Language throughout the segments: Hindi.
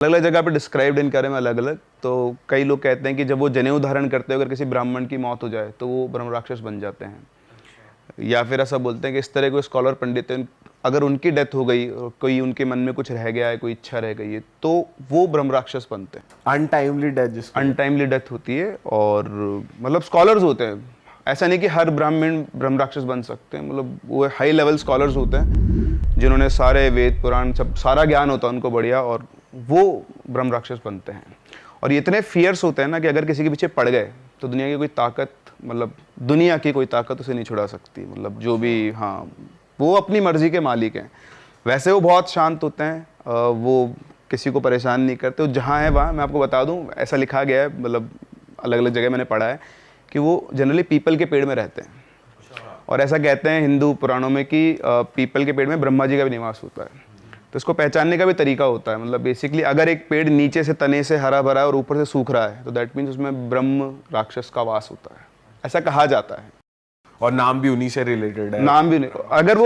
अलग अलग जगह पे डिस्क्राइब्ड इन करे में अलग अलग। तो कई लोग कहते हैं कि जब वो जनेऊ धारण करते हुए अगर किसी ब्राह्मण की मौत हो जाए तो वो ब्रह्म राक्षस बन जाते हैं। या फिर ऐसा बोलते हैं कि इस तरह कोई स्कॉलर पंडित है, अगर उनकी डेथ हो गई और कोई उनके मन में कुछ रह गया है, कोई इच्छा रह गई है, तो वो ब्रह्म राक्षस बनते हैं। अनटाइमली डेथ, जिसको अनटाइमली डेथ होती है। और मतलब स्कॉलर्स होते हैं, ऐसा नहीं कि हर ब्राह्मण ब्रह्म राक्षस बन सकते हैं, मतलब वो हाई लेवल स्कॉलर्स होते हैं जिन्होंने सारे वेद पुराण सब सारा ज्ञान होता है उनको बढ़िया, और वो ब्रह्म राक्षस बनते हैं। और ये इतने फियर्स होते हैं ना कि अगर किसी के पीछे पड़ गए तो दुनिया की कोई ताकत, मतलब दुनिया की कोई ताकत उसे नहीं छुड़ा सकती। मतलब जो भी, हाँ, वो अपनी मर्जी के मालिक हैं। वैसे वो बहुत शांत होते हैं, वो किसी को परेशान नहीं करते। वो जहाँ है वहाँ, मैं आपको बता दूँ, ऐसा लिखा गया है, मतलब अलग अलग जगह मैंने पढ़ा है कि वो जनरली पीपल के पेड़ में रहते हैं। और ऐसा कहते हैं हिंदू पुराणों में कि पीपल के पेड़ में ब्रह्मा जी का भी निवास होता है। तो इसको पहचानने का भी तरीका होता है। मतलब बेसिकली अगर एक पेड़ नीचे से तने से हरा भरा है और ऊपर से सूख रहा है तो दैट मीन्स उसमें ब्रह्म राक्षस का वास होता है, ऐसा कहा जाता है। और नाम भी उन्हीं से रिलेटेड है। नाम भी नहीं, अगर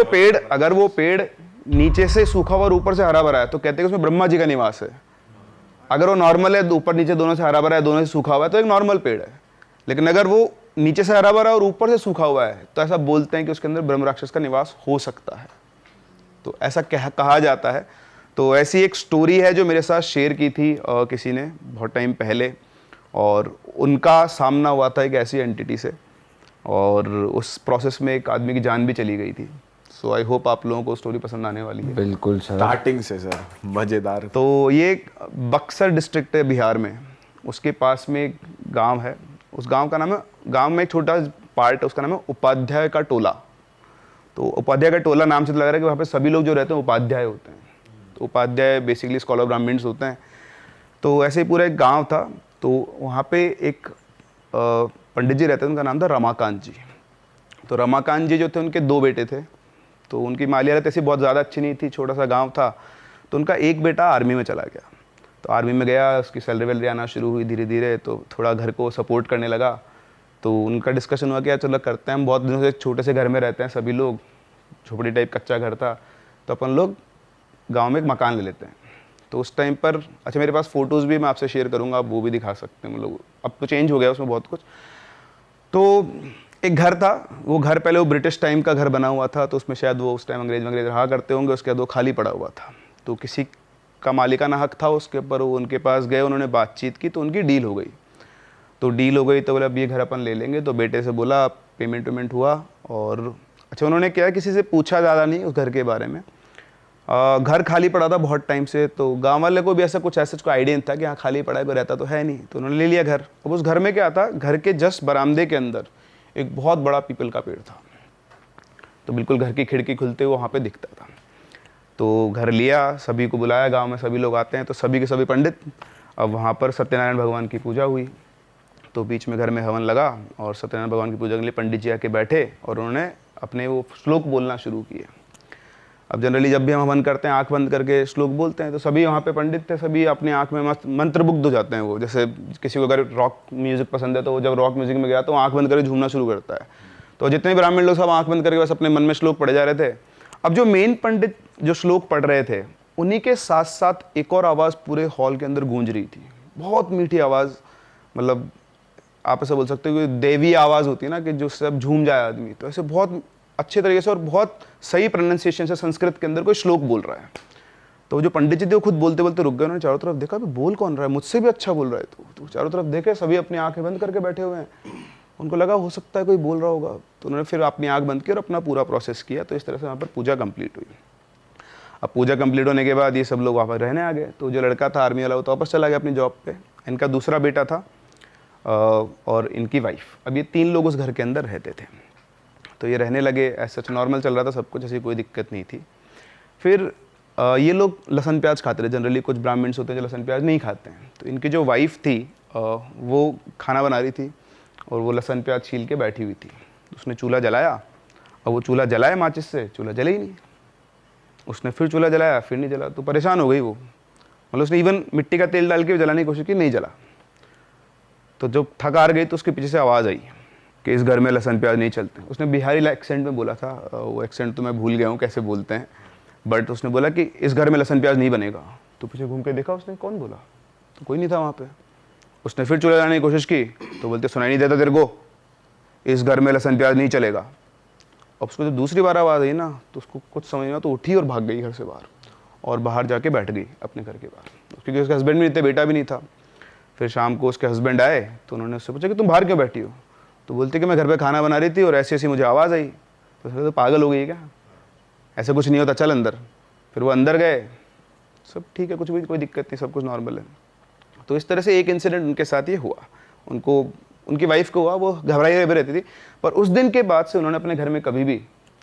वो पेड़ नीचे से सूखा हुआ और ऊपर से हरा भरा है तो कहते हैं कि उसमें ब्रह्मा जी का निवास है। अगर वो नॉर्मल है, ऊपर नीचे दोनों से हरा भरा है, दोनों से सूखा हुआ है, तो एक नॉर्मल पेड़ है। लेकिन अगर वो नीचे से हरा भरा और ऊपर से सूखा हुआ है तो ऐसा बोलते हैं कि उसके अंदर ब्रह्म राक्षस का निवास हो सकता है। तो ऐसा कहा जाता है। तो ऐसी एक स्टोरी है जो मेरे साथ शेयर की थी किसी ने बहुत टाइम पहले, और उनका सामना हुआ था एक ऐसी एंटिटी से, और उस प्रोसेस में एक आदमी की जान भी चली गई थी। सो आई होप आप लोगों को स्टोरी पसंद आने वाली है। बिल्कुल सर, स्टार्टिंग से सर मज़ेदार। तो ये एक बक्सर डिस्ट्रिक्ट है बिहार में, उसके पास में एक गांव है। उस गांव का नाम है, गांव में एक छोटा पार्ट है, उसका नाम है उपाध्याय का टोला। तो उपाध्याय का टोला नाम से तो लग रहा है कि वहाँ पे सभी लोग जो रहते हैं उपाध्याय होते हैं। तो उपाध्याय बेसिकली स्कॉलर ब्राह्मण्स होते हैं। तो ऐसे ही पूरा एक गांव था। तो वहाँ पे एक पंडित जी रहते थे, उनका नाम था रमाकांत जी। तो रमाकांत जी जो थे उनके 2 बेटे थे। तो उनकी माली हालत ऐसी बहुत ज़्यादा अच्छी नहीं थी, छोटा सा गाँव था। तो उनका एक बेटा आर्मी में चला गया। तो आर्मी में गया, उसकी सैलरी वैलरी आना शुरू हुई धीरे धीरे, तो थोड़ा घर को सपोर्ट करने लगा। तो उनका डिस्कशन हुआ कि यार चलो करते हैं, हम बहुत दिनों से एक छोटे से घर में रहते हैं सभी लोग, झोपड़ी टाइप कच्चा घर था, तो अपन लोग गांव में एक मकान ले लेते हैं। तो उस टाइम पर, अच्छा मेरे पास फ़ोटोज़ भी मैं आपसे शेयर करूंगा, आप वो भी दिखा सकते हैं। मतलब अब तो चेंज हो गया उसमें बहुत कुछ। तो एक घर था, वो घर पहले वो ब्रिटिश टाइम का घर बना हुआ था, तो उसमें शायद वो उस टाइम अंग्रेज रहा करते होंगे, उसके बाद वो खाली पड़ा हुआ था। तो किसी का मालिकाना हक था उसके ऊपर, वो उनके पास गए, उन्होंने बातचीत की, तो उनकी डील हो गई। तो डील हो गई तो बोला अब ये घर अपन ले लेंगे। तो बेटे से बोला, पेमेंट वेमेंट हुआ, और अच्छा उन्होंने क्या, किसी से पूछा ज़्यादा नहीं उस घर के बारे में। घर खाली पड़ा था बहुत टाइम से, तो गांव वाले को भी ऐसा कुछ कोई आइडिया नहीं था कि हाँ खाली पड़ा है, कोई रहता तो है नहीं। तो उन्होंने ले लिया घर। अब उस घर में क्या था, घर के जस्ट बरामदे के अंदर एक बहुत बड़ा पीपल का पेड़ था। तो बिल्कुल घर की खिड़की खुलते हुए वहाँ पे दिखता था। तो घर लिया, सभी को बुलाया, गांव में सभी लोग आते हैं, तो सभी के सभी पंडित। अब वहाँ पर सत्यनारायण भगवान की पूजा हुई। तो बीच में घर में हवन लगा, और सत्यनारायण भगवान की पूजा के लिए पंडित जी आके बैठे, और उन्होंने अपने वो श्लोक बोलना शुरू किए। अब जनरली जब भी हम हवन करते हैं आंख बंद करके श्लोक बोलते हैं, तो सभी वहाँ पे पंडित थे, सभी अपने आंख में मस्त मंत्रमुग्ध हो जाते हैं। वो जैसे किसी को अगर रॉक म्यूजिक पसंद है तो वो जब रॉक म्यूजिक में गया तो आंख बंद करके झूमना शुरू करता है। तो जितने ब्राह्मण लोग सब आंख बंद करके बस अपने मन में श्लोक पढ़े जा रहे थे। अब जो मेन पंडित जो श्लोक पढ़ रहे थे, उन्हीं के साथ साथ एक और आवाज़ पूरे हॉल के अंदर गूंज रही थी, बहुत मीठी आवाज़। मतलब आप ऐसा बोल सकते हो कि देवी आवाज़ होती है ना, कि जो सब झूम जाए आदमी, तो ऐसे बहुत अच्छे तरीके से और बहुत सही प्रोनाउंसिएशन से संस्कृत के अंदर कोई श्लोक बोल रहा है। तो जो पंडित जी थे वो खुद बोलते बोलते रुक गए। उन्होंने चारों तरफ देखा, भी बोल कौन रहा है, मुझसे भी अच्छा बोल रहा है। तो चारों तरफ देखे, सभी अपनी आंखें बंद करके बैठे हुए हैं। उनको लगा हो सकता है कोई बोल रहा होगा, तो उन्होंने फिर अपनी आंख बंद की और अपना पूरा प्रोसेस किया। तो इस तरह से वहाँ पर पूजा कंप्लीट हुई। अब पूजा कंप्लीट होने के बाद ये सब लोग वहाँ पर रहने आ गए। तो जो लड़का था आर्मी वाला, वो तो वापस चला गया अपनी जॉब पे। इनका दूसरा बेटा था और इनकी वाइफ। अब ये 3 लोग उस घर के अंदर रहते थे। तो ये रहने लगे, ऐसा नॉर्मल चल रहा था सब कुछ, ऐसी कोई दिक्कत नहीं थी। फिर ये लोग लहसुन प्याज खाते थे। जनरली कुछ ब्राह्मण्स होते हैं जो लहसुन प्याज नहीं खाते हैं। तो इनकी जो वाइफ थी वो खाना बना रही थी, और वो लहसुन प्याज छील के बैठी हुई थी। उसने चूल्हा जलाया, और वो चूल्हा जलाया माचिस से, चूल्हा जले ही नहीं। उसने फिर चूल्हा जलाया, फिर नहीं जला। तो परेशान हो गई वो, मतलब उसने इवन मिट्टी का तेल डाल के जलाने की कोशिश की, नहीं जला। तो जब थक हार गई तो उसके पीछे से आवाज़ आई कि इस घर में लहसुन प्याज नहीं चलते। उसने बिहारी एक्सेंट में बोला था, वो एक्सेंट तो मैं भूल गया हूँ कैसे बोलते हैं, बट उसने बोला कि इस घर में लहसुन प्याज नहीं बनेगा। तो पीछे घूम के देखा उसने, कौन बोला, तो कोई नहीं था वहाँ पे। उसने फिर चूल्हा जलाने की कोशिश की तो बोलते सुनाई नहीं देता तेरे को, इस घर में लहसुन प्याज नहीं चलेगा। अब उसको जब दूसरी बार आवाज़ आई ना तो उसको कुछ समझ नहीं आया, तो उठी और भाग गई घर से बाहर, और बाहर जाके बैठ गई अपने घर के बाहर, क्योंकि उसके हस्बैंड भी नहीं थे, बेटा भी नहीं था। फिर शाम को उसके हस्बैंड आए तो उन्होंने उससे पूछा कि तुम बाहर क्यों बैठी हो, तो बोलती कि मैं घर पे खाना बना रही थी और ऐसी ऐसी मुझे आवाज़ आई। तो उसने तो पागल हो गई क्या, ऐसा कुछ नहीं होता, चल अंदर। फिर वो अंदर गए, सब ठीक है, कुछ भी कोई दिक्कत नहीं, सब कुछ नॉर्मल है। तो इस तरह से एक इंसिडेंट उनके साथ ये हुआ, उनको, उनकी वाइफ को हुआ, वो घबराई हुई रहती थी। पर उस दिन के बाद से उन्होंने अपने घर में कभी भी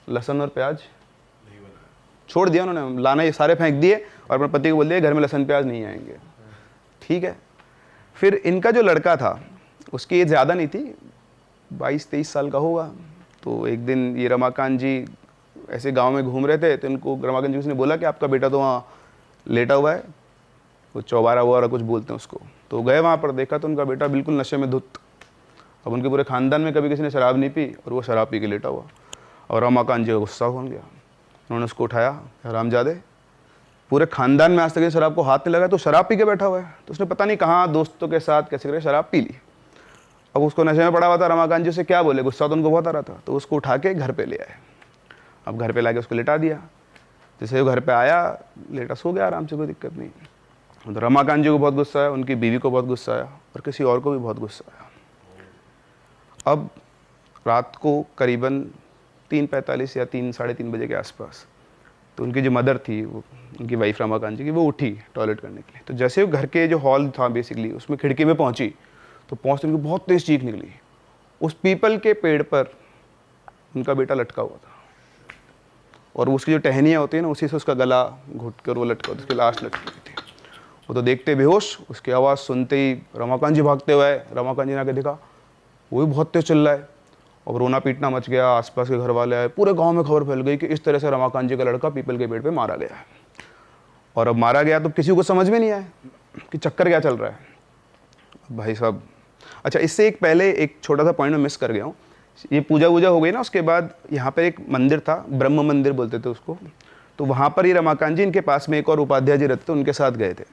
लहसुन और प्याज छोड़ दिया, उन्होंने लाना ये सारे फेंक दिए और अपने पति को बोल दिया घर में लहसुन प्याज नहीं आएंगे, ठीक है। फिर इनका जो लड़का था उसकी एज ज़्यादा नहीं थी, 22-23 साल का होगा। तो एक दिन ये रमाकांत जी ऐसे गांव में घूम रहे थे, तो इनको रमाकांत जी उसने बोला कि आपका बेटा तो वहाँ लेटा हुआ है, वो चौबारा वगैरह कुछ बोलते हैं उसको। तो गए वहाँ पर, देखा तो उनका बेटा बिल्कुल नशे में धुत। अब उनके पूरे खानदान में कभी किसी ने शराब नहीं पी और वो शराब पी के लेटा हुआ। और रमाकांत जी का गुस्सा हो गया, उन्होंने उसको उठाया, हरामजादे, पूरे खानदान में आज तक शराब को हाथ नहीं लगा, तो शराब पी के बैठा हुआ है। तो उसने पता नहीं कहाँ दोस्तों के साथ कैसे करे शराब पी ली। अब उसको नशे में पड़ा हुआ था, रमाकांत जी से क्या बोले, गुस्सा तो उनको बहुत आ रहा था। तो उसको उठा के घर पे ले आए। अब घर पे लाके उसको लिटा दिया, जैसे वो घर पे आया लेटा सो गया आराम से, कोई दिक्कत नहीं। तो रमाकांत जी को बहुत गुस्सा आया, उनकी बीवी को बहुत गुस्सा आया और किसी और को भी बहुत गुस्सा आया। अब रात को करीबन 3:45 या 3-3:30 बजे के आसपास, तो उनकी जो मदर थी, वो उनकी वाइफ रमाकांत जी की, वो उठी टॉयलेट करने के लिए। तो जैसे वो घर के जो हॉल था बेसिकली, उसमें खिड़की में पहुंची, तो पहुंचते उनको बहुत तेज़ चीख निकली। उस पीपल के पेड़ पर उनका बेटा लटका हुआ था और उसकी जो टहनियाँ होती है ना, उसी से उसका गला घुट कर वो लटका, उसकी लाश लटकी हुई थी। वो तो देखते बेहोश, उसकी आवाज़ सुनते ही रमाकांत जी भागते हुए आए। रमाकांत जी ने आके देखा, वो भी बहुत तेज चिल्ला है और रोना पीटना मच गया। आसपास के घर वाले आए, पूरे गांव में खबर फैल गई कि इस तरह से रमाकांत जी का लड़का पीपल के पेड़ पे मारा गया है। और अब मारा गया तो किसी को समझ में नहीं आया कि चक्कर क्या चल रहा है भाई साहब। अच्छा, इससे एक पहले एक छोटा सा पॉइंट में मिस कर गया हूँ। ये पूजा वूजा हो गई ना, उसके बाद यहाँ पर एक मंदिर था, ब्रह्म मंदिर बोलते थे उसको। तो वहाँ पर ही रमाकांत जी, इनके पास में एक और उपाध्याय जी रहते थे, उनके साथ गए थे।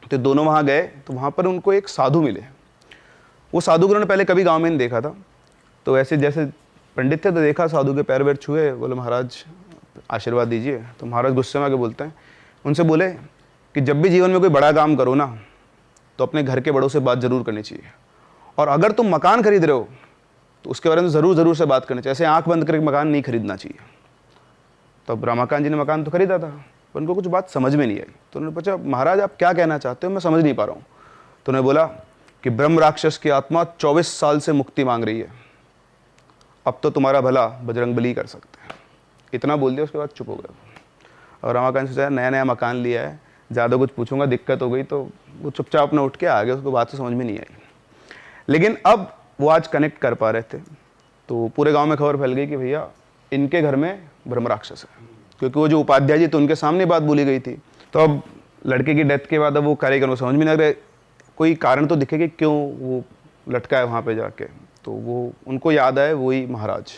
तो दोनों वहाँ गए, तो वहाँ पर उनको एक साधु मिले। वो साधु को उन्होंने पहले कभी गांव में नहीं देखा था। तो ऐसे जैसे पंडित थे, तो देखा साधु के पैर वैर छुए, बोले महाराज आशीर्वाद दीजिए। तो महाराज गुस्से में आके बोलते हैं, उनसे बोले कि जब भी जीवन में कोई बड़ा काम करो ना, तो अपने घर के बड़ों से बात ज़रूर करनी चाहिए, और अगर तुम मकान खरीद रहे हो तो उसके बारे में ज़रूर से बात करनी चाहिए। ऐसे आंख बंद करके मकान नहीं खरीदना चाहिए। तो अब रमाकांत जी ने मकान तो खरीदा था, पर उनको कुछ बात समझ में नहीं आई। तो उन्होंने पूछा, महाराज आप क्या कहना चाहते हो, मैं समझ नहीं पा रहा हूँ। तो उन्होंने बोला कि ब्रह्म राक्षस की आत्मा 24 साल से मुक्ति मांग रही है, अब तो तुम्हारा भला बजरंगबली कर सकते हैं। इतना बोल दिया, उसके बाद चुप हो गया। और रमाकांत सोचा नया नया मकान लिया है, ज़्यादा कुछ पूछूंगा दिक्कत हो गई, तो वो चुपचाप अपना उठ के आ गया। उसको बात तो समझ में नहीं आई। लेकिन अब वो आज कनेक्ट कर पा रहे थे, तो पूरे गांव में खबर फैल गई कि भैया इनके घर में ब्रह्म राक्षस है, क्योंकि वो जो उपाध्याय जी तो उनके सामने बात बोली गई थी। तो अब लड़के की डेथ के बाद अब वो कार्यक्रम समझ में नहीं आ रहा, कोई कारण तो दिखे कि क्यों वो लटका है वहाँ पे जाके। तो वो उनको याद आए वही महाराज,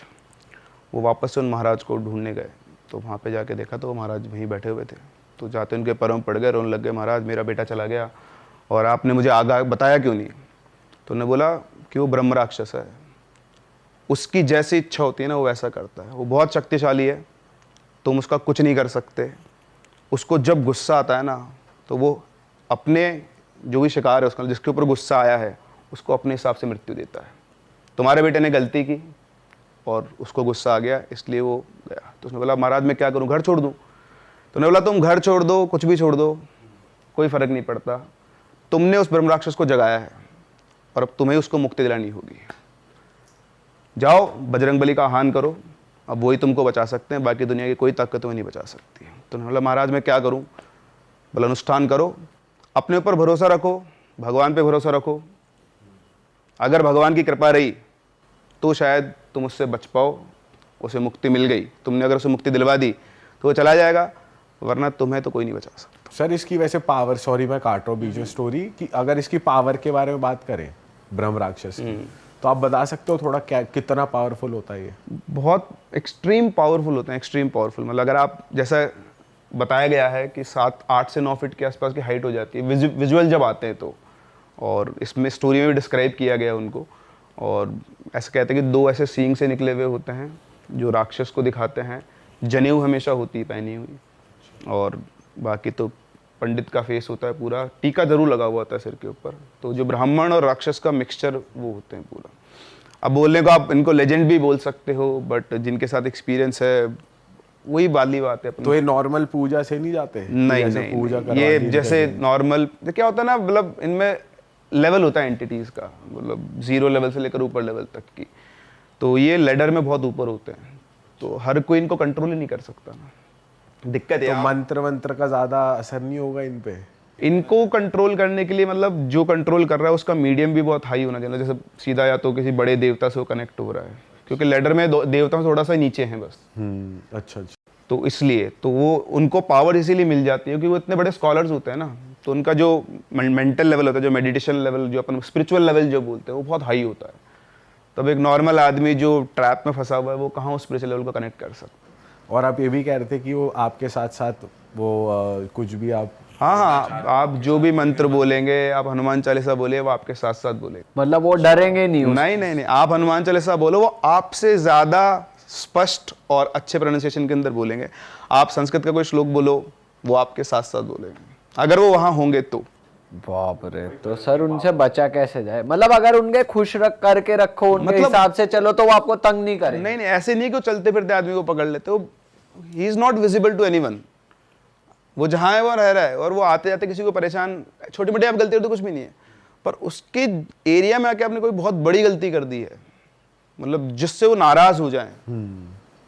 वो वापस से उन महाराज को ढूंढने गए। तो वहाँ पे जाके देखा तो वो महाराज वहीं बैठे हुए थे। तो जाते उनके पैरों में पड़ गए, रोने लग गए, महाराज मेरा बेटा चला गया और आपने मुझे आगाह बताया क्यों नहीं। तो उन्होंने बोला कि वो ब्रह्म राक्षस है, उसकी जैसी इच्छा होती है ना वो वैसा करता है, वो बहुत शक्तिशाली है, तुम उसका कुछ नहीं कर सकते। उसको जब गुस्सा आता है ना, तो वो अपने जो भी शिकार है उसका, जिसके ऊपर गुस्सा आया है, उसको अपने हिसाब से मृत्यु देता है। तुम्हारे बेटे ने गलती की और उसको गुस्सा आ गया, इसलिए वो गया। तो उसने बोला महाराज मैं क्या करूं, घर छोड़ दूं। तो उन्होंने बोला तुम घर छोड़ दो, कुछ भी छोड़ दो, कोई फर्क नहीं पड़ता, तुमने उस ब्रह्म राक्षस को जगाया है और अब तुम्हें उसको मुक्ति दिलानी होगी। जाओ बजरंगबली का आह्वान करो, अब वही तुमको बचा सकते हैं, बाकी दुनिया की कोई ताकत तुम्हें नहीं बचा सकती। तो उन्होंने बोला महाराज मैं क्या करूं। बोला अनुष्ठान करो, अपने ऊपर भरोसा रखो, भगवान पे भरोसा रखो, अगर भगवान की कृपा रही तो शायद तुम उससे बच पाओ, उसे मुक्ति मिल गई, तुमने अगर उसे मुक्ति दिलवा दी तो वो चला जाएगा, वरना तुम्हें तो कोई नहीं बचा सकता। सर इसकी वैसे पावर, सॉरी मैं काट रहा हूँ बीच में स्टोरी, कि अगर इसकी पावर के बारे में बात करें ब्रह्म राक्षस की, तो आप बता सकते हो थोड़ा क्या कितना पावरफुल होता है ये? बहुत एक्सट्रीम पावरफुल होते हैं, एक्सट्रीम पावरफुल। मतलब अगर आप जैसा बताया गया है कि 8 से 9 फीट के आसपास की हाइट हो जाती है विजुअल जब आते हैं तो। और इसमें स्टोरी में भी डिस्क्राइब किया गया उनको। और ऐसा कहते हैं कि 2 ऐसे सींग से निकले हुए होते हैं जो राक्षस को दिखाते हैं। जनेऊ हमेशा होती है पहनी हुई, और बाकी तो पंडित का फेस होता है पूरा, टीका जरूर लगा हुआ होता है सिर के ऊपर। तो जो ब्राह्मण और राक्षस का मिक्सचर वो होते हैं पूरा। अब बोलने को आप इनको लेजेंड भी बोल सकते हो, बट जिनके साथ एक्सपीरियंस है वही वाली बात है अपनी। तो ये नॉर्मल पूजा से नहीं जाते? नहीं नहीं, पूजा ये जैसे नॉर्मल क्या होता है ना, मतलब इनमें लेवल होता है एंटिटीज का, मतलब 0 लेवल से लेकर ऊपर लेवल तक की। तो ये लेडर में बहुत ऊपर होते हैं, तो हर कोई इनको कंट्रोल ही नहीं कर सकता ना, दिक्कत है। तो मंत्र का ज्यादा असर नहीं होगा इन पे? इनको कंट्रोल करने के लिए मतलब जो कंट्रोल कर रहा है उसका मीडियम भी बहुत हाई होना चाहिए। जैसे सीधा या तो किसी बड़े देवता से वो कनेक्ट हो रहा है, क्योंकि लेडर में देवता थोड़ा सा नीचे हैं बस। अच्छा। तो इसलिए तो वो उनको पावर इसीलिए मिल जाती है क्योंकि वो इतने बड़े स्कॉलर्स होते हैं ना, तो उनका जो मेंटल लेवल होता है, जो मेडिटेशन लेवल, जो अपन स्पिरिचुअल लेवल जो बोलते हैं, वो बहुत हाई होता है। तब एक नॉर्मल आदमी जो ट्रैप में फंसा हुआ है वो कहाँ उस स्पिरिचुअल लेवल को कनेक्ट कर सकता है। और आप ये भी कह रहे थे कि वो आपके साथ साथ वो कुछ भी आप हाँ, आप जो भी मंत्र बोलेंगे, आप हनुमान चालीसा बोले, वो आपके साथ साथ बोले। मतलब वो डरेंगे नहीं? नहीं, आप हनुमान चालीसा बोलो, वो आपसे ज्यादा स्पष्ट और अच्छे प्रोनाउंसिएशन के अंदर बोलेंगे। आप संस्कृत का कोई श्लोक बोलो, वो आपके साथ साथ बोलेंगे, अगर वो वहां होंगे तो। बाप रे, तो सर उनसे बचा कैसे जाए? मतलब अगर उनके खुश करके रखो उनके मतलब हिसाब से चलो तो वो आपको तंग नहीं करेंगे? नहीं, ऐसे नहीं कि वो चलते फिरते आदमी को पकड़ लेते हो। He is not visible to anyone, वो जहाँ है वो रह रहा है, और वो आते जाते किसी को परेशान, छोटी मोटी आप गलती हो तो कुछ भी नहीं है, पर उसके एरिया में आके आपने कोई बहुत बड़ी गलती कर दी है, मतलब जिससे वो नाराज हो जाए,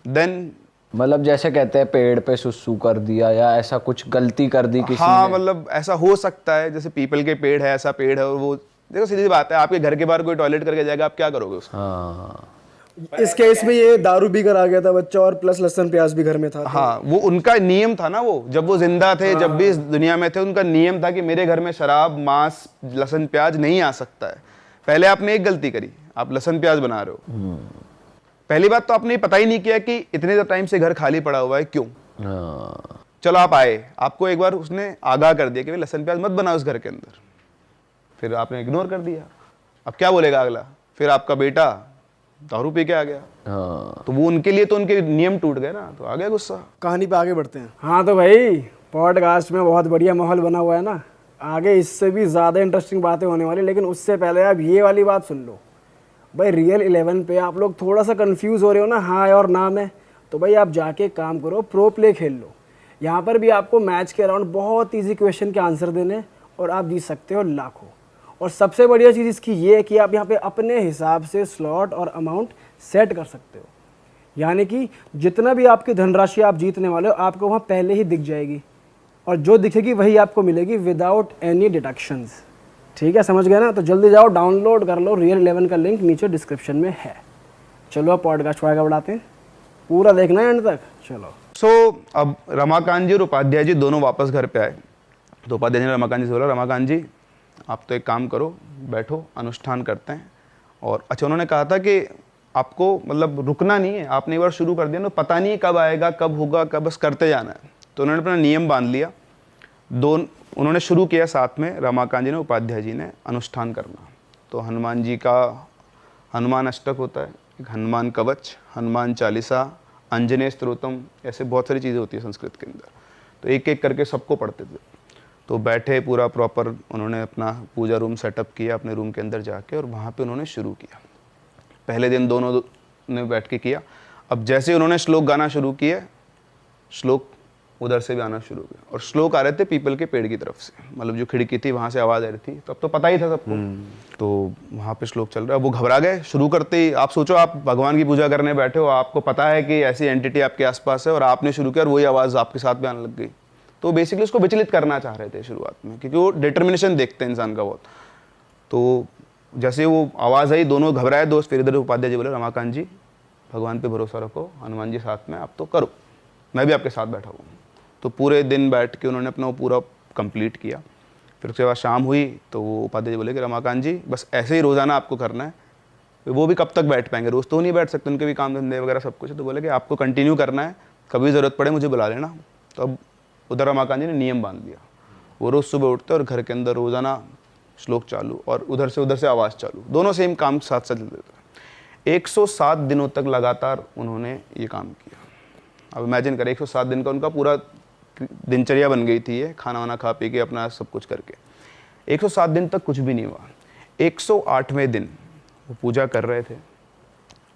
देन मतलब जैसे कहते हैं पेड़ पे सुसु कर दिया या ऐसा कुछ गलती कर दी किसी हाँ ने? मतलब ऐसा हो सकता है। जैसे पीपल के पेड़ है, ऐसा पेड़ है, और वो देखो सीधी बात है, आपके घर के बाहर कोई टॉयलेट करके जाएगा, आप क्या करोगे उसका? हाँ, इस केस में ये दारू पी कर आ गया था बच्चा, और प्लस लहसुन प्याज भी घर में था। हाँ, वो उनका नियम था ना, वो जब वो जिंदा थे, जब भी इस दुनिया में थे, उनका नियम था कि मेरे घर में शराब, मांस, लहसुन प्याज नहीं आ सकता है। पहले आपने एक गलती करी, आप लहसुन प्याज बना रहे हो। पहली बात तो आपने पता ही नहीं किया कि इतने टाइम से घर खाली पड़ा हुआ है, क्यों? चलो आप आए, आपको एक बार उसने आगाह कर दिया कि लहसुन प्याज मत बनाओ उस घर के अंदर, फिर आपने इग्नोर कर दिया। अब क्या बोलेगा अगला? फिर आपका बेटा दारू पी के आ गया, तो वो उनके लिए तो उनके नियम टूट गए ना, तो आ गया गुस्सा। कहानी पे आगे बढ़ते हैं। हाँ तो भाई पॉडकास्ट में बहुत बढ़िया माहौल बना हुआ है ना, आगे इससे भी ज़्यादा इंटरेस्टिंग बातें होने वाली, लेकिन उससे पहले आप ये वाली बात सुन लो भाई। रियल 11 पे आप लोग थोड़ा सा कंफ्यूज हो रहे हो ना हाँ और ना में, तो भाई आप जाके काम करो, प्रो प्ले खेल लो। यहाँ पर भी आपको मैच के अराउंड बहुत ईजी क्वेश्चन के आंसर देने, और आप जीत सकते हो लाखों। और सबसे बढ़िया चीज़ इसकी ये है कि आप यहाँ पे अपने हिसाब से स्लॉट और अमाउंट सेट कर सकते हो, यानी कि जितना भी आपकी धनराशि आप जीतने वाले हो आपको वहाँ पहले ही दिख जाएगी, और जो दिखेगी वही आपको मिलेगी विदाउट एनी डिडक्शंस। ठीक है, समझ गए ना? तो जल्दी जाओ डाउनलोड कर लो, रियल 11 का लिंक नीचे डिस्क्रिप्शन में है। चलो अब पॉडकास्ट आगे बढ़ाते हैं, पूरा देखना है एंड तक। चलो अब रमाकांत जी और उपाध्याय जी दोनों वापस घर पे आए, तो उपाध्याय जी ने रमाकांत जी से बोला, रमाकांत जी आप तो एक काम करो, बैठो, अनुष्ठान करते हैं। और अच्छा, उन्होंने कहा था कि आपको मतलब रुकना नहीं है, आपने एक बार शुरू कर दिया ना, पता नहीं कब आएगा, कब होगा, कब, बस करते जाना है। तो उन्होंने अपना नियम बांध लिया, उन्होंने शुरू किया साथ में, रमाकांत जी ने, उपाध्याय जी ने अनुष्ठान करना। तो हनुमान जी का हनुमान अष्टक होता है, एक हनुमान कवच, हनुमान चालीसा, अंजनेय स्तोत्रम, ऐसे बहुत सारी चीज़ें होती है संस्कृत के अंदर, तो एक एक करके सबको पढ़ते थे। तो बैठे पूरा प्रॉपर उन्होंने अपना पूजा रूम सेटअप किया अपने रूम के अंदर जाके, और वहाँ पे उन्होंने शुरू किया। पहले दिन दोनों ने बैठ के किया। अब जैसे उन्होंने श्लोक गाना शुरू किए, श्लोक उधर से भी आना शुरू हुआ, और श्लोक आ रहे थे पीपल के पेड़ की तरफ से, मतलब जो खिड़की थी वहाँ से आवाज़ आ रही थी। तो अब तो पता ही था सबको, तो वहाँ पे श्लोक चल रहा है। वो घबरा गए शुरू करते ही। आप सोचो, आप भगवान की पूजा करने बैठे हो, आपको पता है कि ऐसी एंटिटी आपके आसपास है, और आपने शुरू किया और वही आवाज़ आपके साथ भी आने लग गई। तो बेसिकली उसको विचलित करना चाह रहे थे शुरुआत में, क्योंकि वो डिटर्मिनेशन देखते हैं इंसान का बहुत। तो जैसे वो आवाज़ आई, दोनों घबराए दोस्त। फिर इधर उपाध्याय जी बोले, रमाकांत जी भगवान पे भरोसा रखो, हनुमान जी साथ में, आप तो करो, मैं भी आपके साथ बैठा हूँ। तो पूरे दिन बैठ के उन्होंने अपना वो पूरा कंप्लीट किया। फिर उसके बाद शाम हुई, तो वो उपाध्याय जी बोले कि रमाकांत जी बस ऐसे ही रोज़ाना आपको करना है। वो भी कब तक बैठ पाएंगे, रोज़ तो नहीं बैठ सकते, उनके भी काम धंधे वगैरह सब कुछ है। तो बोले कि आपको कंटिन्यू करना है, कभी ज़रूरत पड़े मुझे बुला लेना। तो अब उधर रमाकांत जी ने नियम बांध दिया। वो रोज़ सुबह उठते और घर के अंदर रोज़ाना श्लोक चालू और उधर से आवाज़ चालू, दोनों सेम काम साथ साथ चलते थे। 107 दिनों तक लगातार उन्होंने ये काम किया। अब इमेजिन करें 107 दिन का उनका पूरा दिनचर्या बन गई थी, ये खाना वाना खा पी के अपना सब कुछ करके 107 दिन तक कुछ भी नहीं हुआ। 108वें दिन वो पूजा कर रहे थे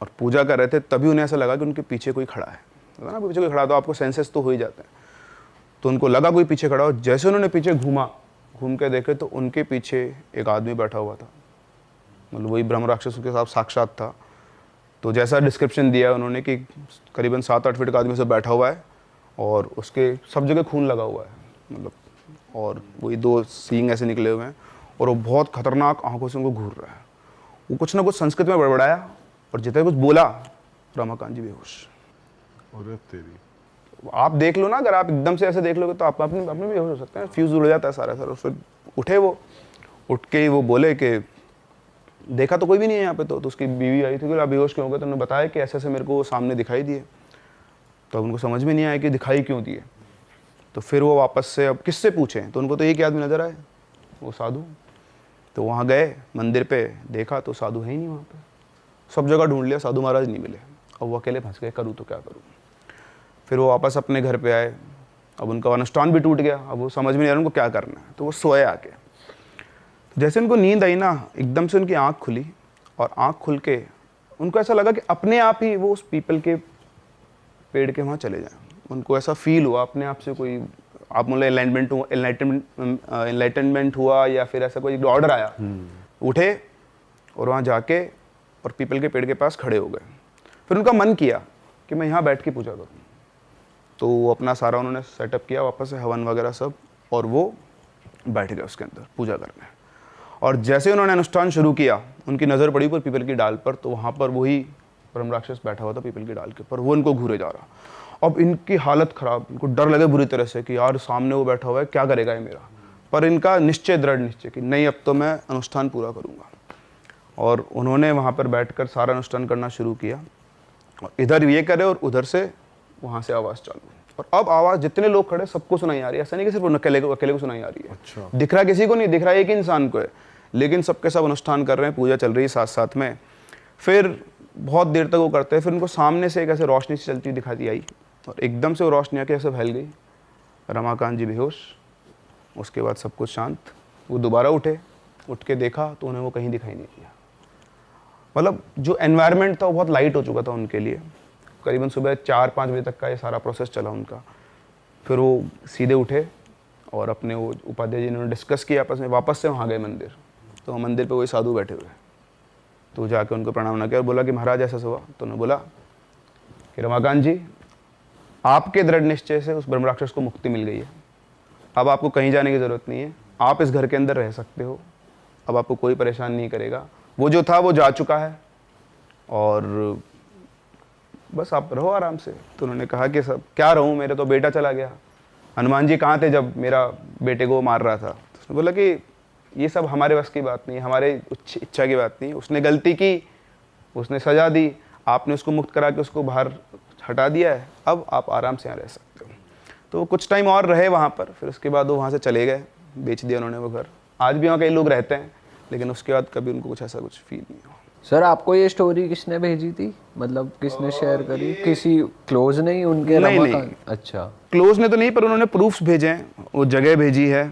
और पूजा कर रहे थे तभी उन्हें ऐसा लगा कि उनके पीछे कोई खड़ा है ना, पीछे कोई खड़ा तो आपको सेंसेस तो हो ही जाते हैं। तो उनको लगा कोई पीछे खड़ा हो, जैसे उन्होंने पीछे घूम के देखे तो उनके पीछे एक आदमी बैठा हुआ था, मतलब वही ब्रह्म राक्षस के साथ साक्षात था। तो जैसा डिस्क्रिप्शन दिया उन्होंने कि करीबन 7-8 फीट का आदमी से बैठा हुआ है और उसके सब जगह खून लगा हुआ है, मतलब, और वही 2 सींग ऐसे निकले हुए हैं और वो बहुत खतरनाक आंखों से उनको घूर रहा है। वो कुछ ना कुछ संस्कृत में बड़बड़ाया और जितना कुछ बोला रमाकांत जी बेहोश। अरे तेरी, आप देख लो ना, अगर आप एकदम से ऐसे देख लोगे तो आप अपने भी बेहोश हो सकते हैं, फ्यूज उड़ जाता है सारा। फिर उठे, वो उठ के वो बोले कि देखा तो कोई भी नहीं है यहाँ पे। तो उसकी बीवी आई थी कि आप बेहोश क्यों हो गए? तो उन्होंने बताया कि ऐसे ऐसे मेरे को सामने दिखाई दिए। तो उनको समझ में नहीं आया कि दिखाई क्यों दिए। तो फिर वो वापस से अब किससे पूछें, तो उनको तो एक ही आदमी नजर आए, वो साधु। तो वहाँ गए मंदिर पे, देखा तो साधु है ही नहीं वहाँ पे। सब जगह ढूंढ लिया, साधु महाराज नहीं मिले। अब वो अकेले फंस गए, करूँ तो क्या करूँ। फिर वो वापस अपने घर पे आए। अब उनका अनुष्ठान भी टूट गया, अब वो समझ में नहीं आ रहा उनको क्या करना है। तो वो सोए आके, जैसे उनको नींद आई ना, एकदम से उनकी आँख खुली और आँख खुल के उनको ऐसा लगा कि अपने आप ही वो उस पीपल के पेड़ के वहाँ चले जाएं। उनको ऐसा फील हुआ अपने आप से, कोई आप बोले एनलाइटनमेंट हुआ या फिर ऐसा कोई ऑर्डर आया। उठे और वहाँ जाके और पीपल के पेड़ के पास खड़े हो गए। फिर उनका मन किया कि मैं यहाँ बैठ के पूजा करूँ। तो वो अपना सारा उन्होंने सेटअप किया वापस से, हवन वगैरह सब, और वो बैठ गए उसके अंदर पूजा करने। और जैसे उन्होंने अनुष्ठान शुरू किया, उनकी नज़र पड़ी पर पीपल की डाल पर, तो वहाँ पर वही ब्रह्म राक्षस बैठा हुआ था पीपल की डाल के ऊपर। वो इनको घूरे जा रहा। अब इनकी हालत ख़राब, इनको डर लगे बुरी तरह से कि यार सामने वो बैठा हुआ है, क्या करेगा ये मेरा। पर इनका निश्चय, दृढ़ निश्चय कि नहीं, अब तो मैं अनुष्ठान पूरा करूँगा। और उन्होंने वहाँ पर बैठकर सारा अनुष्ठान करना शुरू किया। और इधर ये करे और उधर से वहाँ से आवाज़ चालू। और अब आवाज़ जितने लोग खड़े सबको सुनाई आ रही है। ऐसा नहीं कि सिर्फ अकेले को सुनाई आ रही है। अच्छा। दिख रहा किसी को नहीं, दिख रहा एक ही इंसान को है, लेकिन सबके सब अनुष्ठान कर रहे हैं, पूजा चल रही है साथ साथ में। फिर बहुत देर तक वो करते हैं। फिर उनको सामने से एक ऐसे रोशनी से चलती दिखाती आई और एकदम से वो रोशनी आके ऐसे फैल गई। रमाकांत जी बेहोश, उसके बाद सब कुछ शांत। वो दोबारा उठे, उठ के देखा तो उन्हें वो कहीं दिखाई नहीं दिया। मतलब जो एनवायरनमेंट था वो बहुत लाइट हो चुका था उनके लिए। करीबन सुबह 4-5 बजे तक का ये सारा प्रोसेस चला उनका। फिर वो सीधे उठे और अपने वो उपाध्याय जी ने डिस्कस किया आपस में, वापस से वहाँ गए मंदिर। तो मंदिर पे वही साधु बैठे हुए। तो जाके उनको प्रणाम ना किया और बोला कि महाराज ऐसा हुआ। तो उन्होंने बोला कि रमाकांत जी, आपके दृढ़ निश्चय से उस ब्रह्म राक्षस को मुक्ति मिल गई है। अब आपको कहीं जाने की ज़रूरत नहीं है, आप इस घर के अंदर रह सकते हो। अब आपको कोई परेशान नहीं करेगा। वो जो था वो जा चुका है और बस आप रहो आराम से। तो उन्होंने कहा कि सब क्या रहूँ, मेरे तो बेटा चला गया। हनुमान जी कहाँ थे जब मेरा बेटे को मार रहा था? तो उसने बोला कि ये सब हमारे बस की बात नहीं है, हमारे इच्छा की बात नहीं है। उसने गलती की, उसने सजा दी, आपने उसको मुक्त करा के उसको बाहर हटा दिया है। अब आप आराम से यहाँ रह सकते हो। तो वो कुछ टाइम और रहे वहाँ पर। फिर उसके बाद वो वहाँ से चले गए, बेच दिया उन्होंने वो घर। आज भी वहाँ कई लोग रहते हैं, लेकिन उसके बाद कभी उनको कुछ ऐसा कुछ फील नहीं हुआ। सर आपको ये स्टोरी किसने भेजी थी, मतलब किसने शेयर करी? किसी क्लोज नहीं उनके? नहीं। अच्छा, क्लोज ने तो नहीं, पर उन्होंने प्रूफ्स भेजे हैं, वो जगह भेजी है,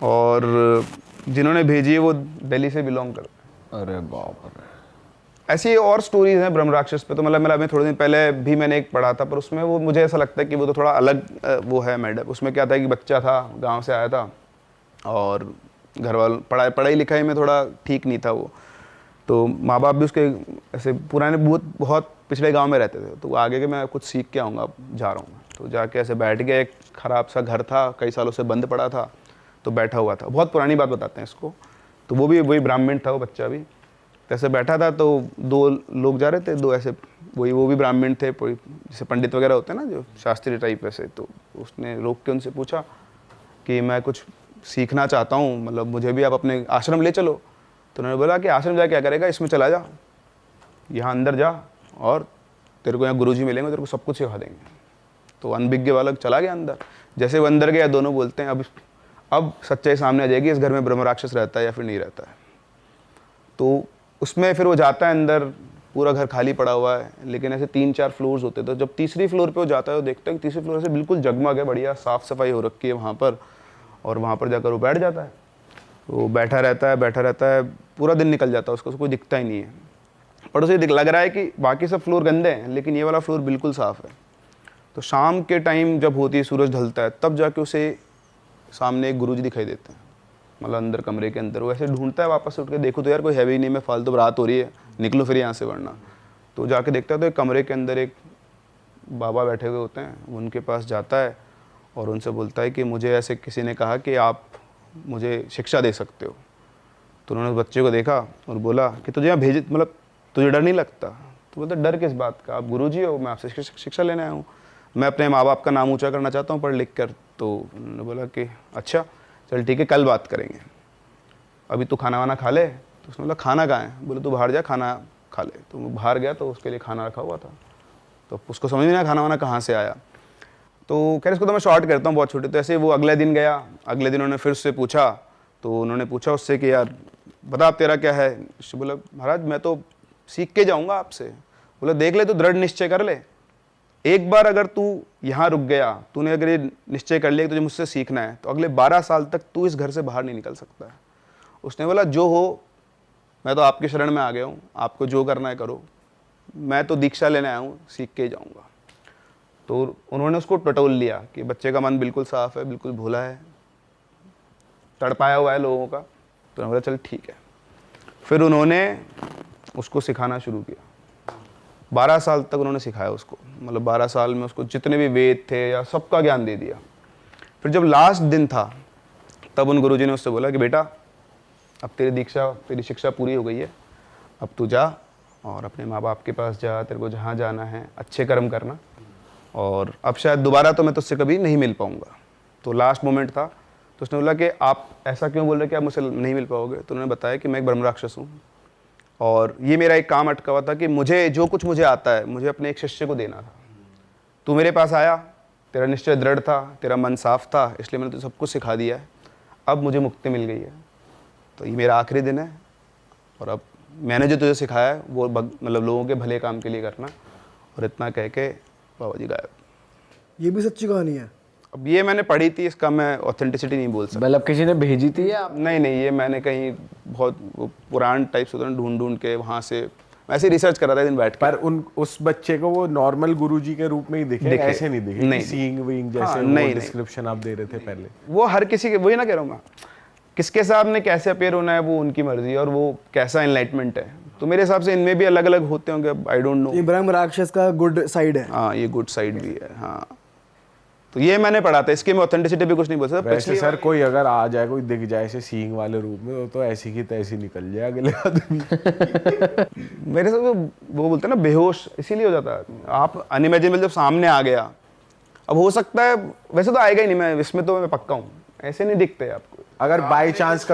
और जिन्होंने भेजी है वो दिल्ली से बिलोंग करते हैं। अरे बाप रे। ऐसी और स्टोरीज हैं ब्रह्म राक्षस पे। तो मतलब थोड़े दिन पहले भी मैंने एक पढ़ा था, पर उसमें वो मुझे ऐसा लगता है कि वो तो थोड़ा अलग वो है मैडम। उसमें क्या था कि बच्चा था, गाँव से आया था और घर वालों पढ़ाई लिखाई में थोड़ा ठीक नहीं था वो। तो माँ बाप भी उसके ऐसे पुराने बहुत पिछले गांव में रहते थे। तो आगे के मैं कुछ सीख के आऊँगा, अब जा रहा हूँ। तो जाके ऐसे बैठ गया, एक ख़राब सा घर था, कई सालों से बंद पड़ा था, तो बैठा हुआ था। बहुत पुरानी बात बताते हैं इसको। तो वो भी वही ब्राह्मण था, वो बच्चा भी ऐसे बैठा था। तो 2 लोग जा रहे थे, 2 ऐसे वो भी ब्राह्मण थे, जैसे पंडित वगैरह होते हैं ना, जो शास्त्रीय टाइप वैसे। तो उसने रोक के उनसे पूछा कि मैं कुछ सीखना चाहता हूँ, मतलब मुझे भी आप अपने आश्रम ले चलो। तो उन्होंने बोला कि आश्रम जा क्या करेगा, इसमें चला जा, यहाँ अंदर जा और तेरे को यहाँ गुरुजी मिलेंगे, तेरे को सब कुछ सिखा देंगे। तो अनभिज्ञ बालक चला गया अंदर। जैसे वो अंदर गया दोनों बोलते हैं अब सच्चाई सामने आ जाएगी, इस घर में ब्रह्म राक्षस रहता है या फिर नहीं रहता है। तो उसमें फिर वो जाता है अंदर, पूरा घर खाली पड़ा हुआ है, लेकिन ऐसे 3-4 फ्लोर्स होते थे। जब तीसरी फ्लोर पे वो जाता है वो देखता है कि तीसरी फ्लोर से बिल्कुल जगमग है, बढ़िया साफ़ सफाई हो रखी है वहाँ पर, और वहाँ पर जाकर वो बैठ जाता है। वो बैठा रहता है, पूरा दिन निकल जाता है, उसको कोई दिखता ही नहीं है। पर उसे लग रहा है कि बाकी सब फ्लोर गंदे हैं, लेकिन ये वाला फ्लोर बिल्कुल साफ़ है। तो शाम के टाइम जब होती है, सूरज ढलता है, तब जाके उसे सामने एक गुरुजी दिखाई देते हैं, मतलब अंदर कमरे के अंदर। वो ऐसे ढूंढता है, वापस उठ के देखो तो यार कोई है भी नहीं, मैं फालतू रात हो रही है, निकलो फिर यहाँ से वरना। तो जाके देखता है तो एक कमरे के अंदर एक बाबा बैठे हुए होते हैं। उनके पास जाता है और उनसे बोलता है कि मुझे ऐसे किसी ने कहा कि आप मुझे शिक्षा दे सकते हो। तो उन्होंने बच्चे को देखा और बोला कि तुझे यहाँ भेज, मतलब तुझे डर नहीं लगता? तो बोलता डर किस बात का, आप गुरुजी हो, मैं आपसे शिक्षा लेने आया हूँ, मैं अपने माँ बाप का नाम ऊँचा करना चाहता हूँ पढ़ लिख कर। तो उन्होंने बोला कि अच्छा चल ठीक है, कल बात करेंगे, अभी तू खाना वाना खा ले। तो उसने बोला खाना कहाँ है? बोले तू बाहर जा खाना खा ले। तो वो बाहर गया तो उसके लिए खाना रखा हुआ था, तो उसको समझ नहीं आया खाना वाना कहाँ से आया। तो खैर इसको तो मैं शॉर्ट करता हूँ, बहुत छोटे। तो ऐसे वो अगले दिन गया, अगले दिन उन्होंने फिर उससे पूछा, तो उन्होंने पूछा उससे कि यार बता आप तेरा क्या है? उसने बोला महाराज मैं तो सीख के जाऊँगा आपसे। बोला देख ले, तू दृढ़ निश्चय कर ले, एक बार अगर तू यहाँ रुक गया, तूने अगर ये निश्चय कर लिया कि तुझे मुझसे सीखना है, तो अगले 12 साल तक तू इस घर से बाहर नहीं निकल सकता है। उसने बोला जो हो, मैं तो आपके शरण में आ गया हूँ, आपको जो करना है करो, मैं तो दीक्षा लेने आया हूँ, सीख के ही जाऊँगा। तो उन्होंने उसको टटोल लिया कि बच्चे का मन बिल्कुल साफ़ है, बिल्कुल भोला है, तड़पाया हुआ है लोगों का। तो उन्होंने बोला चल ठीक है। फिर उन्होंने उसको सिखाना शुरू किया। 12 साल तक उन्होंने सिखाया उसको, मतलब 12 साल में उसको जितने भी वेद थे या सबका ज्ञान दे दिया। फिर जब लास्ट दिन था, तब उन गुरुजी ने उससे बोला कि बेटा अब तेरी शिक्षा पूरी हो गई है, अब तू जा और अपने माँ बाप के पास जा, तेरे को जहाँ जाना है अच्छे कर्म करना, और अब शायद दोबारा तो मैं तुझसे कभी नहीं मिल पाऊँगा। तो लास्ट मोमेंट था। तो उसने बोला कि आप ऐसा क्यों बोल रहे कि आप मुझसे नहीं मिल पाओगे? तो उन्होंने बताया कि मैं एक ब्रह्म राक्षस हूँ, और ये मेरा एक काम अटका हुआ था कि मुझे जो कुछ मुझे आता है मुझे अपने एक शिष्य को देना था। तू मेरे पास आया, तेरा निश्चय दृढ़ था, तेरा मन साफ था, इसलिए मैंने तुझे सब कुछ सिखा दिया है। अब मुझे मुक्ति मिल गई है, तो ये मेरा आखिरी दिन है, और अब मैंने जो तुझे सिखाया है वो मतलब लोगों के भले काम के लिए करना। और इतना कह के बाबा जी गायब। ये भी सच्ची कहानी है? अब ये मैंने पढ़ी थी, इसका मैं ऑथेंटिसिटी नहीं बोल सकता। मतलब किसी ने भेजी थी या नहीं, ये मैंने कहीं बहुत पुरान टाइप से ढूंढ के वहाँ से ऐसे रिसर्च कर रहा था दिन बैठ के। पर उस बच्चे को वो नॉर्मल गुरुजी के रूप में ही दिखे, ऐसे नहीं दिखे? नहीं, सीइंग विंग जैसे हाँ, वो डिस्क्रिप्शन आप दे रहे थे पहले। वो हर किसी के, वही ना कह रहा हूँ मैं, किसके सामने कैसे अपेयर होना है वो उनकी मर्जी है, और वो कैसा एनलाइटमेंट है। तो मेरे हिसाब से इनमें भी अलग अलग होते होंगे, आई डोंट नो। ये ब्रह्म राक्षस का गुड साइड है। हाँ, ये गुड साइड भी है। हाँ, तो ये मैंने पढ़ा था, इसकी मैं ऑथेंटिसिटी भी कुछ नहीं बोल सकता। वैसे सर कोई अगर आ जाए, कोई दिख जाए ऐसे सीइंग वाले रूप में, तो ऐसी की तैसी निकल जाए अगले आदमी। मेरे से वो बोलते हैं ना बेहोश, इसीलिए हो जाता है। आप अनइमेजिनेबल जब सामने आ गया, अब हो सकता है, वैसे तो आएगा ही नहीं, मैं इसमें तो मैं पक्का हूँ, ऐसे नहीं दिखते आपको। अगर बाय चांस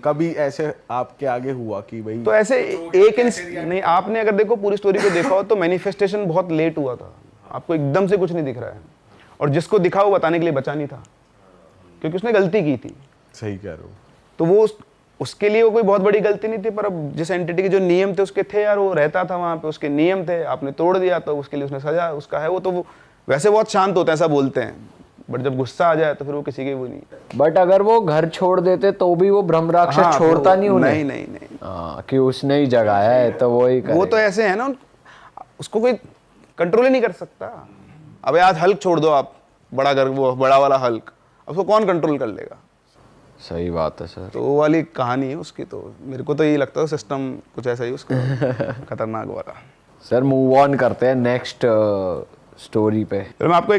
कभी ऐसे आपके आगे हुआ कि भाई, तो ऐसे एक नहीं, आपने अगर देखो पूरी स्टोरी को देखा हो तो मैनिफेस्टेशन बहुत लेट हुआ था, आपको एकदम से कुछ नहीं दिख रहा है, और जिसको दिखा वो बताने के लिए बचा नहीं था, क्योंकि उसने गलती की थी। सही कह रहे हो। तो वो उसके लिए वो कोई बहुत बड़ी गलती नहीं थी, पर अब जिस एंटिटी के जो नियम थे उसके थे यार, वो रहता था वहाँ पे, उसके नियम थे, आपने तोड़ दिया तो उसके लिए उसने सजा उसका है। वो तो वो वैसे बहुत शांत होता है ऐसा बोलते हैं, बट जब गुस्सा आ जाए तो फिर वो किसी के वो नहीं। बट अगर वो घर छोड़ देते तो भी वो ब्रह्म राक्षस हाँ, छोड़ता नहीं उन्हें? नहीं। हाँ, कि उसने ही जगाया है तो वो ही वो तो ऐसे है ना, उसको कोई कंट्रोल ही नहीं कर सकता। अब आज हल्क छोड़ दो आप, वो बड़ा वाला हल्क, अब उसको कौन कंट्रोल कर लेगा? सही बात है सर। तो वो वाली कहानी है उसकी। तो मेरे को तो यही लगता है सिस्टम कुछ ऐसा ही उसका खतरनाक वाला। सर मूव ऑन करते हैं नेक्स्ट स्टोरी पे। तो मैं आपको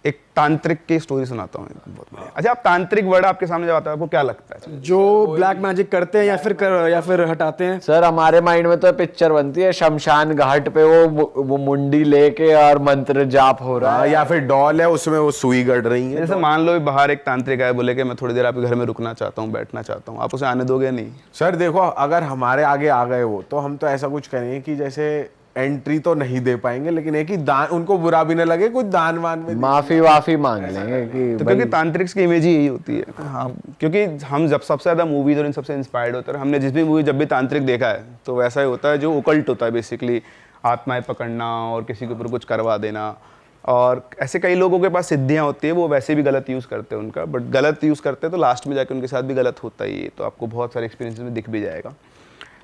एक तांत्रिक की स्टोरी सुनाता हूँ बहुत बढ़िया। अच्छा, आप तांत्रिक वर्ड आपके सामने जब आता है आपको क्या लगता है? जो ब्लैक मैजिक करते हैं या फिर हटाते हैं। सर हमारे माइंड में तो पिक्चर बनती है शमशान घाट पे वो मुंडी लेके और मंत्र जाप हो रहा है, या फिर डॉल है उसमें वो सुई गड़ रही है। जैसे मान लो बाहर एक तांत्रिक आए, बोले कि मैं थोड़ी देर आपके घर में रुकना चाहता हूँ, बैठना चाहता हूँ, आप उसे आने दोगे? नहीं। सर देखो, अगर हमारे आगे आ गए वो, तो हम तो ऐसा कुछ करेंगे कि जैसे एंट्री तो नहीं दे पाएंगे, लेकिन एक ही दान, उनको बुरा भी ना लगे कुछ दान वान में माफी वाफी मांग लेंगे कि तो क्योंकि तांत्रिक की इमेज ही यही होती है। हाँ, क्योंकि हम जब सबसे ज़्यादा मूवीज और इन सबसे इंस्पायर्ड होते हैं, हमने जिस भी मूवी जब भी तांत्रिक देखा है तो वैसा ही होता है, जो ओकल्ट होता है बेसिकली, आत्माएं पकड़ना और किसी के ऊपर कुछ करवा देना। और ऐसे कई लोगों के पास सिद्धियाँ होती है, वो वैसे भी गलत यूज़ करते हैं उनका, बट गलत यूज़ करते हैं तो लास्ट में जाके उनके साथ भी गलत होता ही है। तो आपको बहुत सारे एक्सपीरियंसेस में दिख भी जाएगा।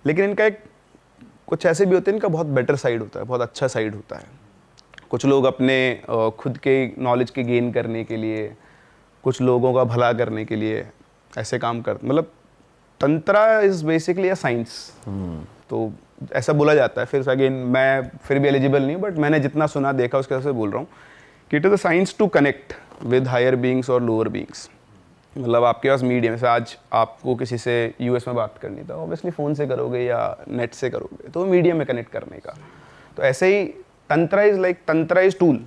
लेकिन इनका एक कुछ ऐसे भी होते हैं, इनका बहुत बेटर साइड होता है, बहुत अच्छा साइड होता है। कुछ लोग अपने खुद के नॉलेज के गेन करने के लिए, कुछ लोगों का भला करने के लिए ऐसे काम करते, मतलब tantra is basically a science. तो ऐसा बोला जाता है। फिर अगेन मैं फिर भी एलिजिबल नहीं हूँ, बट मैंने जितना सुना देखा उसके हिसाब से बोल रहा हूँ कि it is a science to connect with higher beings और लोअर बींग्स। मतलब आपके पास मीडियम से, आज आपको किसी से यूएस में बात करनी था, ऑब्वियसली फ़ोन से करोगे या नेट से करोगे, तो मीडियम में कनेक्ट करने का। तो ऐसे ही tantra is like, tantra is tool.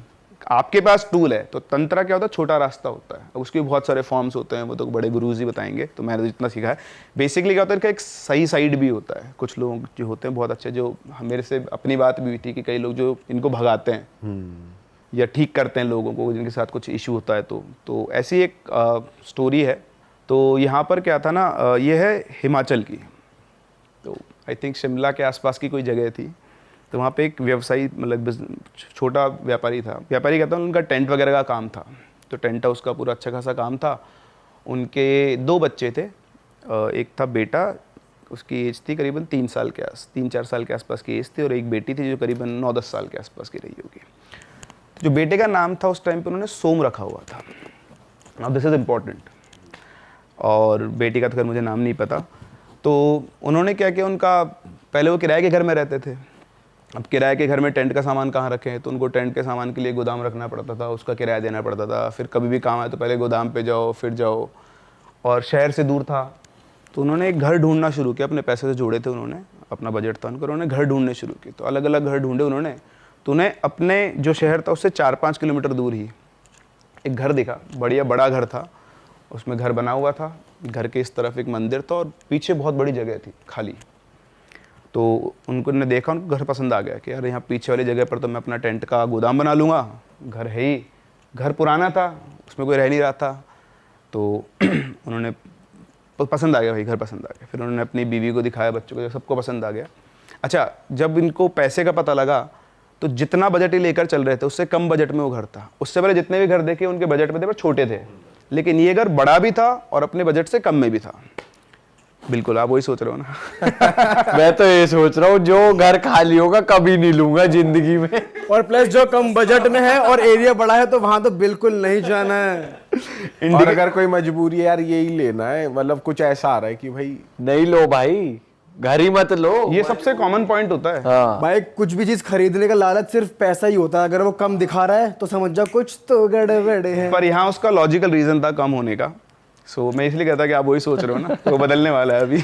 आपके पास टूल है, तो तंत्रा क्या होता है, छोटा रास्ता होता है। अब उसके बहुत सारे फॉर्म्स होते हैं, वो तो बड़े गुरुजी बताएंगे, तो मैंने जितना सीखा है बेसिकली क्या होता है, एक सही साइड भी होता है। कुछ लोग जो होते हैं बहुत अच्छे, जो मेरे से अपनी बात भी हुई थी कि कई लोग जो इनको भगाते हैं या ठीक करते हैं लोगों को जिनके साथ कुछ इशू होता है। तो ऐसी एक स्टोरी है। तो यहाँ पर क्या था ना, ये है हिमाचल की, तो आई थिंक शिमला के आसपास की कोई जगह थी। तो वहाँ पे एक व्यवसायी, मतलब छोटा व्यापारी था। व्यापारी कहता हूँ, उनका टेंट वगैरह का काम था। तो टेंट हाउस का पूरा अच्छा खासा काम था। उनके 2 बच्चे थे। एक था बेटा, उसकी एज थी करीबन 3-4 साल के आसपास की एज थी, और एक बेटी थी जो करीबन 9-10 साल के आसपास की रही होगी। तो जो बेटे का नाम था उस टाइम पे उन्होंने सोम रखा हुआ था। अब दिस इज़ इम्पॉर्टेंट। और बेटी का तो खैर मुझे नाम नहीं पता। तो उन्होंने क्या किया, उनका पहले वो किराए के घर में रहते थे। अब किराए के घर में टेंट का सामान कहाँ रखें, तो उनको टेंट के सामान के लिए गोदाम रखना पड़ता था, उसका किराया देना पड़ता था। फिर कभी भी काम आए तो पहले गोदाम पे जाओ, फिर जाओ, और शहर से दूर था। तो उन्होंने एक घर ढूंढना शुरू किया। अपने पैसे से जोड़े थे उन्होंने, अपना बजट था उनका, उन्होंने घर ढूंढने शुरू किए। तो अलग अलग घर ढूंढे उन्होंने। तो उन्हें अपने जो शहर था उससे 4-5 किलोमीटर दूर ही एक घर दिखा, बढ़िया बड़ा घर था। उसमें घर बना हुआ था, घर के इस तरफ एक मंदिर था और पीछे बहुत बड़ी जगह थी खाली। तो उनको ने देखा, उनको घर पसंद आ गया कि यार यहाँ पीछे वाली जगह पर तो मैं अपना टेंट का गोदाम बना लूँगा। घर है ही, घर पुराना था, उसमें कोई रह नहीं रहा था। तो उन्होंने पसंद आ गया, भाई घर पसंद आ गया। फिर उन्होंने अपनी बीवी को दिखाया, बच्चों को, सबको पसंद आ गया। अच्छा, जब इनको पैसे का पता लगा तो जितना बजट ही लेकर चल रहे थे उससे कम बजट में वो घर था। उससे पहले जितने भी घर देखे उनके बजट में थे पर छोटे थे, लेकिन ये घर बड़ा भी था और अपने बजट से कम में भी था। बिल्कुल आप वही सोच रहे हो ना। मैं तो ये सोच रहा हूँ, जो घर खाली होगा कभी नहीं लूंगा जिंदगी में। और प्लस जो कम बजट में है और एरिया बड़ा है तो वहां तो बिल्कुल नहीं जाना है। और अगर कोई मजबूरी है यार यही लेना है, मतलब कुछ ऐसा आ रहा है कि भाई नहीं लो भाई, घर ही मत लो। ये सबसे कॉमन पॉइंट होता है। हाँ। भाई कुछ भी चीज खरीदने का लालच सिर्फ पैसा ही होता है। अगर वो कम दिखा रहा है तो समझ जाओ कुछ तो गड़बड़ है। पर यहाँ उसका लॉजिकल रीजन था कम होने का। सो मैं इसलिए कहता कि आप वही सोच रहे हो ना, वो बदलने वाला है अभी।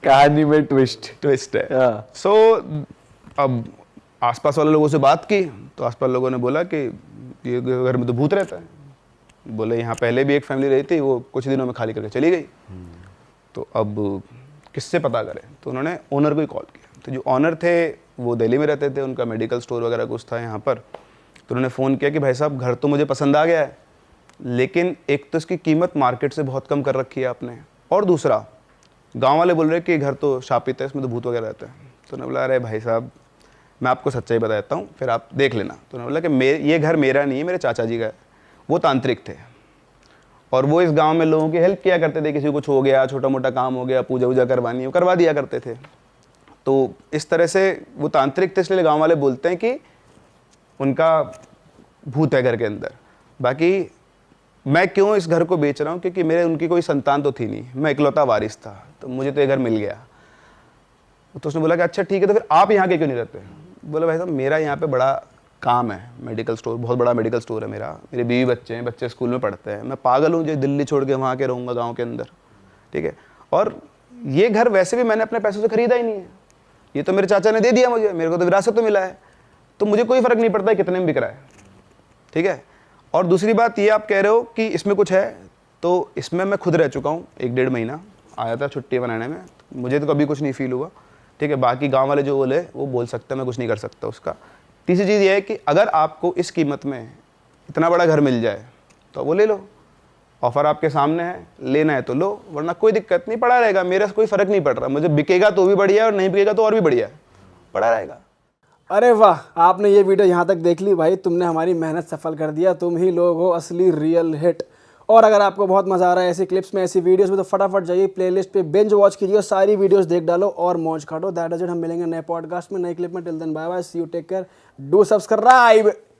कहानी में ट्विस्ट है। हाँ। सो अब आसपास वाले लोगों से बात की तो आसपास लोगों ने बोला कि ये घर में तो भूत रहता है। बोले यहाँ पहले भी एक फैमिली रही थी, वो कुछ दिनों में खाली करके चली गई। तो अब किससे पता करें, तो उन्होंने ओनर को ही कॉल किया। तो जो ओनर थे वो दिल्ली में रहते थे, उनका मेडिकल स्टोर वगैरह कुछ था यहाँ पर। तो उन्होंने फ़ोन किया कि भाई साहब घर तो मुझे पसंद आ गया है, लेकिन एक तो इसकी कीमत मार्केट से बहुत कम कर रखी है आपने, और दूसरा गांव वाले बोल रहे हैं कि घर तो शापित है, इसमें तो भूत वगैरह रहते हैं। तो उन्होंने बोला अरे भाई साहब मैं आपको सच्चाई बता देता हूँ, फिर आप देख लेना। तो उन्होंने बोला कि ये घर मेरा नहीं है, मेरे चाचा जी का है। वो तांत्रिक थे और वो इस गांव में लोगों की हेल्प किया करते थे। किसी को कुछ हो गया, छोटा मोटा काम हो गया, पूजा वूजा करवानी है, करवा दिया करते थे। तो इस तरह से वो तांत्रिक थे, इसलिए गांव वाले बोलते हैं कि उनका भूत है घर के अंदर। बाकी मैं क्यों इस घर को बेच रहा हूँ, क्योंकि मेरे उनकी कोई संतान तो थी नहीं, मैं इकलौता वारिस था, तो मुझे तो ये घर मिल गया। तो उसने बोला कि अच्छा ठीक है, तो फिर आप यहाँ के क्यों नहीं रहते? बोला भाई साहब मेरा यहाँ पे बड़ा काम है, मेडिकल स्टोर, बहुत बड़ा मेडिकल स्टोर है मेरा, मेरे बीवी बच्चे हैं, बच्चे स्कूल में पढ़ते हैं, मैं पागल हूँ जो दिल्ली छोड़ के वहाँ के रहूँगा गाँव के अंदर, ठीक है। और ये घर वैसे भी मैंने अपने पैसों से खरीदा ही नहीं है, ये तो मेरे चाचा ने दे दिया मुझे, मेरे को तो विरासत तो मिला है, तो मुझे कोई फ़र्क नहीं पड़ता है कितने में बिक रहा है, ठीक है। और दूसरी बात ये आप कह रहे हो कि इसमें कुछ है, तो इसमें मैं खुद रह चुका हूँ 1-1.5 महीना, आया था छुट्टी बनाने में, मुझे तो कभी कुछ नहीं फील हुआ। ठीक है, बाकी गांव वाले जो बोले वो बोल सकते हैं, मैं कुछ नहीं कर सकता उसका। तीसरी चीज़ ये है कि अगर आपको इस कीमत में इतना बड़ा घर मिल जाए तो वो ले लो, ऑफ़र आपके सामने है, लेना है तो लो, वरना कोई दिक्कत नहीं, पड़ा रहेगा, मेरा कोई फ़र्क नहीं पड़ रहा, मुझे बिकेगा तो भी बढ़िया है और नहीं बिकेगा तो और भी बढ़िया है, पड़ा रहेगा। अरे वाह, आपने ये वीडियो यहाँ तक देख ली भाई, तुमने हमारी मेहनत सफल कर दिया, तुम ही लोग हो असली रियल हिट। और अगर आपको बहुत मज़ा आ रहा है ऐसी क्लिप्स में, ऐसी वीडियोस में, तो फटाफट जाइए प्लेलिस्ट पे बिंज वॉच कीजिए और सारी वीडियोस देख डालो और मौज काटो। दैट इज इट, हम मिलेंगे नए पॉडकास्ट में, नए क्लिप में। Till then bye bye, see you, take care, do subscribe.